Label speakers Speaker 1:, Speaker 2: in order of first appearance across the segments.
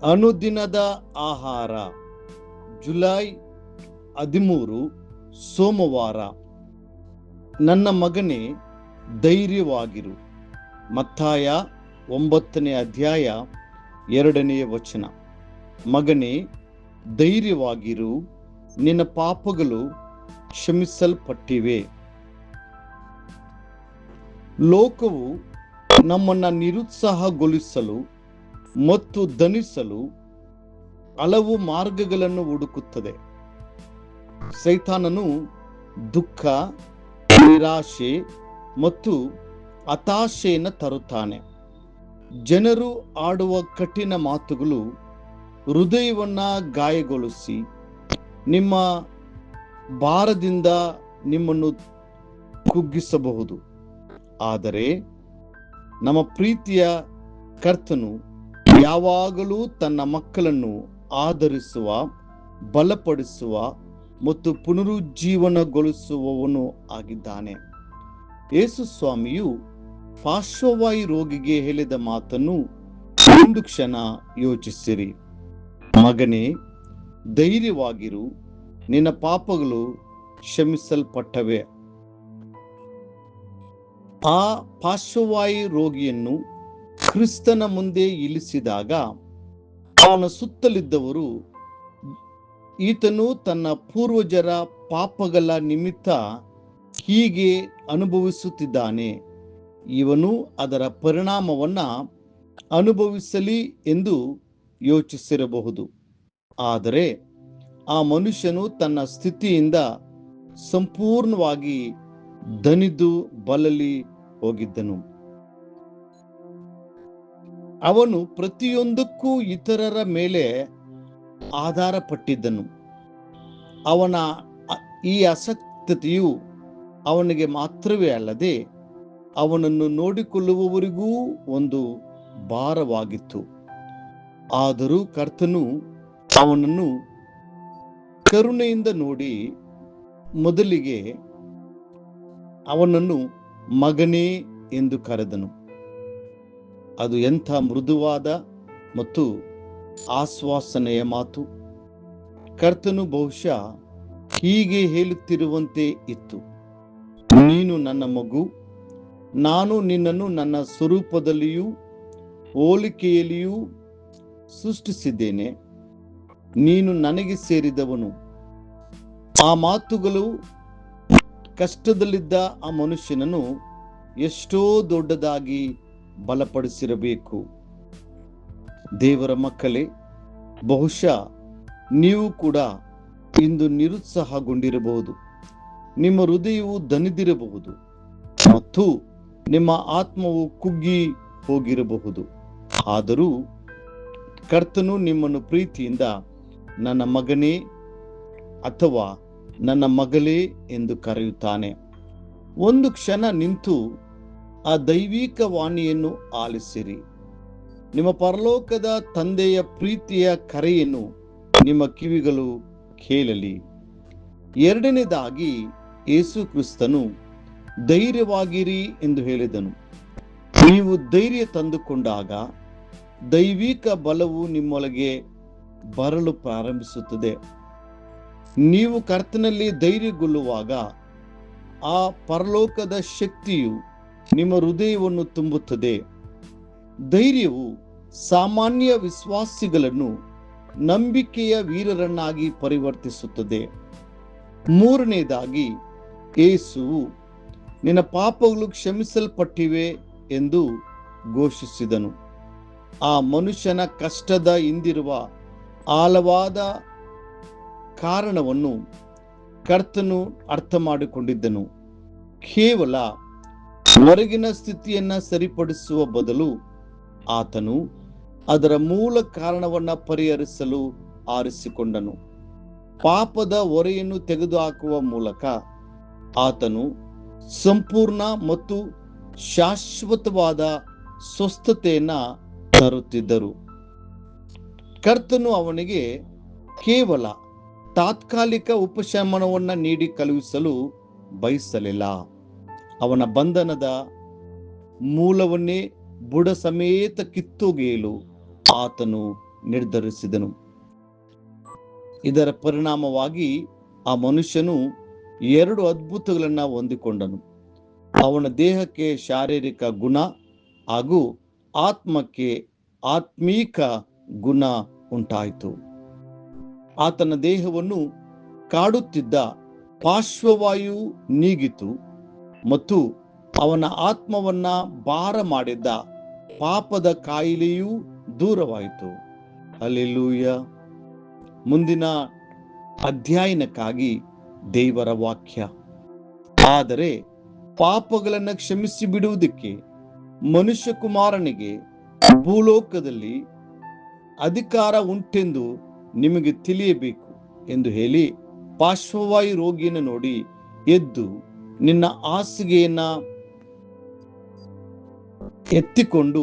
Speaker 1: ಅನುದಿನದ ಆಹಾರ, ಜುಲೈ 13, ಸೋಮವಾರ. ನನ್ನ ಮಗನೇ, ಧೈರ್ಯವಾಗಿರು. ಮತ್ತಾಯ 9ನೇ ಅಧ್ಯಾಯ 2ನೇ ವಚನ. ಮಗನೇ, ಧೈರ್ಯವಾಗಿರು, ನಿನ್ನ ಪಾಪಗಳು ಕ್ಷಮಿಸಲ್ಪಟ್ಟಿವೆ. ಲೋಕವು ನಮ್ಮನ್ನು ನಿರುತ್ಸಾಹಗೊಳಿಸಲು ಮತ್ತು ದಣಿಸಲು ಹಲವು ಮಾರ್ಗಗಳನ್ನು ಹುಡುಕುತ್ತದೆ. ಸೈತಾನನು ದುಃಖ, ನಿರಾಶೆ ಮತ್ತು ಹತಾಶೆಯನ್ನು ತರುತ್ತಾನೆ. ಜನರು ಆಡುವ ಕಠಿಣ ಮಾತುಗಳು ಹೃದಯವನ್ನು ಗಾಯಗೊಳಿಸಿ ನಿಮ್ಮ ಭಾರದಿಂದ ನಿಮ್ಮನ್ನು ಕುಗ್ಗಿಸಬಹುದು. ಆದರೆ ನಮ್ಮ ಪ್ರೀತಿಯ ಕರ್ತನು ಯಾವಾಗಲೂ ತನ್ನ ಮಕ್ಕಳನ್ನು ಆಧರಿಸುವ, ಬಲಪಡಿಸುವ ಮತ್ತು ಪುನರುಜ್ಜೀವನಗೊಳಿಸುವವನು ಆಗಿದ್ದಾನೆ. ಯೇಸು ಸ್ವಾಮಿಯು ಪಾರ್ಶ್ವವಾಯು ರೋಗಿಗೆ ಹೇಳಿದ ಮಾತನ್ನು ಒಂದು ಕ್ಷಣ ಯೋಚಿಸಿರಿ. ಮಗನೇ, ಧೈರ್ಯವಾಗಿರು, ನಿನ್ನ ಪಾಪಗಳು ಕ್ಷಮಿಸಲ್ಪಟ್ಟವೆ. ಆ ಪಾರ್ಶ್ವವಾಯು ರೋಗಿಯನ್ನು ಕ್ರಿಸ್ತನ ಮುಂದೆ ಇಳಿಸಿದಾಗ ಅವನ ಸುತ್ತಲಿದ್ದವರು ಈತನು ತನ್ನ ಪೂರ್ವಜರ ಪಾಪಗಳ ನಿಮಿತ್ತ ಹೀಗೆ ಅನುಭವಿಸುತ್ತಿದ್ದಾನೆ, ಇವನು ಅದರ ಪರಿಣಾಮವನ್ನು ಅನುಭವಿಸಲಿ ಎಂದು ಯೋಚಿಸಿರಬಹುದು. ಆದರೆ ಆ ಮನುಷ್ಯನು ತನ್ನ ಸ್ಥಿತಿಯಿಂದ ಸಂಪೂರ್ಣವಾಗಿ ದಣಿದು ಬಳಲಿ ಹೋಗಿದ್ದನು. ಅವನು ಪ್ರತಿಯೊಂದಕ್ಕೂ ಇತರರ ಮೇಲೆ ಆಧಾರ ಪಟ್ಟಿದ್ದನು. ಅವನ ಈ ಆಸಕ್ತತೆಯು ಅವನಿಗೆ ಮಾತ್ರವೇ ಅಲ್ಲದೆ ಅವನನ್ನು ನೋಡಿಕೊಳ್ಳುವವರಿಗೂ ಒಂದು ಭಾರವಾಗಿತ್ತು. ಆದರೂ ಕರ್ತನು ಅವನನ್ನು ಕರುಣೆಯಿಂದ ನೋಡಿ ಮೊದಲಿಗೆ ಅವನನ್ನು ಮಗನೇ ಎಂದು ಕರೆದನು. ಅದು ಎಂಥ ಮೃದುವಾದ ಮತ್ತು ಆಶ್ವಾಸನೆಯ ಮಾತು. ಕರ್ತನು ಬಹುಶಃ ಹೀಗೆ ಹೇಳುತ್ತಿರುವಂತೆ ಇತ್ತು: ನೀನು ನನ್ನ ಮಗು, ನಾನು ನಿನ್ನನ್ನು ನನ್ನ ಸ್ವರೂಪದಲ್ಲಿಯೂ ಹೋಲಿಕೆಯಲ್ಲಿಯೂ ಸೃಷ್ಟಿಸಿದ್ದೇನೆ, ನೀನು ನನಗೆ ಸೇರಿದವನು. ಆ ಮಾತುಗಳು ಕಷ್ಟದಲ್ಲಿದ್ದ ಆ ಮನುಷ್ಯನನ್ನು ಎಷ್ಟೋ ದೊಡ್ಡದಾಗಿ ಬಲಪಡಿಸಿರಬೇಕು. ದೇವರ ಮಕ್ಕಳೇ, ಬಹುಶಃ ನೀವು ಕೂಡ ಇಂದು ನಿರುತ್ಸಾಹಗೊಂಡಿರಬಹುದು, ನಿಮ್ಮ ಹೃದಯವು ದಣಿದಿರಬಹುದು ಮತ್ತು ನಿಮ್ಮ ಆತ್ಮವು ಕುಗ್ಗಿ ಹೋಗಿರಬಹುದು. ಆದರೂ ಕರ್ತನು ನಿಮ್ಮನ್ನು ಪ್ರೀತಿಯಿಂದ ನನ್ನ ಮಗನೇ ಅಥವಾ ನನ್ನ ಮಗಳೇ ಎಂದು ಕರೆಯುತ್ತಾನೆ. ಒಂದು ಕ್ಷಣ ನಿಂತು ಆ ದೈವಿಕ ವಾಣಿಯನ್ನು ಆಲಿಸಿರಿ. ನಿಮ್ಮ ಪರಲೋಕದ ತಂದೆಯ ಪ್ರೀತಿಯ ಕರೆಯನ್ನು ನಿಮ್ಮ ಕಿವಿಗಳು ಕೇಳಲಿ. ಎರಡನೇದಾಗಿ, ಯೇಸು ಕ್ರಿಸ್ತನು ಧೈರ್ಯವಾಗಿರಿ ಎಂದು ಹೇಳಿದನು. ನೀವು ಧೈರ್ಯ ತಂದುಕೊಂಡಾಗ ದೈವಿಕ ಬಲವು ನಿಮ್ಮೊಳಗೆ ಬರಲು ಪ್ರಾರಂಭಿಸುತ್ತದೆ. ನೀವು ಕರ್ತನಲ್ಲಿ ಧೈರ್ಯಗೊಳ್ಳುವಾಗ ಆ ಪರಲೋಕದ ಶಕ್ತಿಯು ನಿಮ್ಮ ಹೃದಯವನ್ನು ತುಂಬುತ್ತದೆ. ಧೈರ್ಯವು ಸಾಮಾನ್ಯ ವಿಶ್ವಾಸಿಗಳನ್ನು ನಂಬಿಕೆಯ ವೀರರನ್ನಾಗಿ ಪರಿವರ್ತಿಸುತ್ತದೆ. ಮೂರನೇದಾಗಿ, ಯೇಸುವು ನಿನ್ನ ಪಾಪಗಳು ಕ್ಷಮಿಸಲ್ಪಟ್ಟಿವೆ ಎಂದು ಘೋಷಿಸಿದನು. ಆ ಮನುಷ್ಯನ ಕಷ್ಟದ ಹಿಂದಿರುವ ಆಳವಾದ ಕಾರಣವನ್ನು ಕರ್ತನು ಅರ್ಥ ಮಾಡಿಕೊಂಡಿದ್ದನು. ಕೇವಲ ಹೊರಗಿನ ಸ್ಥಿತಿಯನ್ನು ಸರಿಪಡಿಸುವ ಬದಲು ಆತನು ಅದರ ಮೂಲ ಕಾರಣವನ್ನು ಪರಿಹರಿಸಲು ಆರಿಸಿಕೊಂಡನು. ಪಾಪದ ಹೊರೆಯನ್ನು ತೆಗೆದುಹಾಕುವ ಮೂಲಕ ಆತನು ಸಂಪೂರ್ಣ ಮತ್ತು ಶಾಶ್ವತವಾದ ಸ್ವಸ್ಥತೆಯನ್ನು ತರುತ್ತಿದ್ದರು. ಕರ್ತನು ಅವನಿಗೆ ಕೇವಲ ತಾತ್ಕಾಲಿಕ ಉಪಶಮನವನ್ನು ನೀಡಿ ಕಳುಹಿಸಲು ಬಯಸಲಿಲ್ಲ. ಅವನ ಬಂಧನದ ಮೂಲವನ್ನೇ ಬುಡ ಸಮೇತ ಕಿತ್ತೊಗೆಯಲು ಆತನು ನಿರ್ಧರಿಸಿದನು. ಇದರ ಪರಿಣಾಮವಾಗಿ ಆ ಮನುಷ್ಯನು 2 ಅದ್ಭುತಗಳನ್ನು ಹೊಂದಿಕೊಂಡನು. ಅವನ ದೇಹಕ್ಕೆ ಶಾರೀರಿಕ ಗುಣ ಹಾಗೂ ಆತ್ಮಕ್ಕೆ ಆತ್ಮೀಕ ಗುಣ ಉಂಟಾಯಿತು. ಆತನ ದೇಹವನ್ನು ಕಾಡುತ್ತಿದ್ದ ಪಾರ್ಶ್ವವಾಯು ನೀಗಿತು ಮತ್ತು ಅವನ ಆತ್ಮವನ್ನ ಭಾರ ಮಾಡಿದ್ದ ಪಾಪದ ಕಾಯಿಲೆಯೂ ದೂರವಾಯಿತು. ಹಲ್ಲೆಲೂಯಾ. ಮುಂದಿನ ಅಧ್ಯಯನಕ್ಕಾಗಿ ದೇವರ ವಾಕ್ಯ. ಆದರೆ ಪಾಪಗಳನ್ನು ಕ್ಷಮಿಸಿ ಬಿಡುವುದಕ್ಕೆ ಮನುಷ್ಯ ಕುಮಾರನಿಗೆ ಭೂಲೋಕದಲ್ಲಿ ಅಧಿಕಾರ ಉಂಟೆಂದು ನಿಮಗೆ ತಿಳಿಯಬೇಕು ಎಂದು ಹೇಳಿ ಪಾರ್ಶ್ವವಾಯು ರೋಗಿಯನ್ನು ನೋಡಿ, ಎದ್ದು ನಿನ್ನ ಹಾಸಿಗೆಯನ್ನ ಎತ್ತಿಕೊಂಡು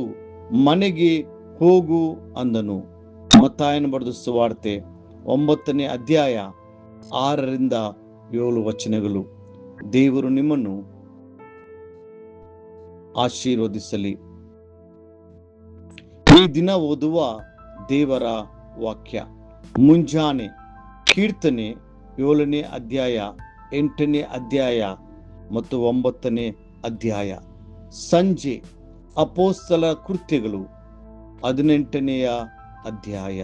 Speaker 1: ಮನೆಗೆ ಹೋಗು ಅಂದನು. ಮತ್ತಾಯನ ಬರೆದ ಸುವಾರ್ತೆ 9ನೇ ಅಧ್ಯಾಯ 6ರಿಂದ 7 ವಚನಗಳು. ದೇವರು ನಿಮ್ಮನ್ನು ಆಶೀರ್ವದಿಸಲಿ. ಈ ದಿನ ಓದುವ ದೇವರ ವಾಕ್ಯ ಮುಂಜಾನೆ ಕೀರ್ತನೆ 7ನೇ ಅಧ್ಯಾಯ 8ನೇ ಅಧ್ಯಾಯ ಮತ್ತು 9ನೇ ಅಧ್ಯಾಯ. ಸಂಜೆ ಅಪೊಸ್ತಲ ಕೃತ್ಯಗಳು 18ನೇ ಅಧ್ಯಾಯ.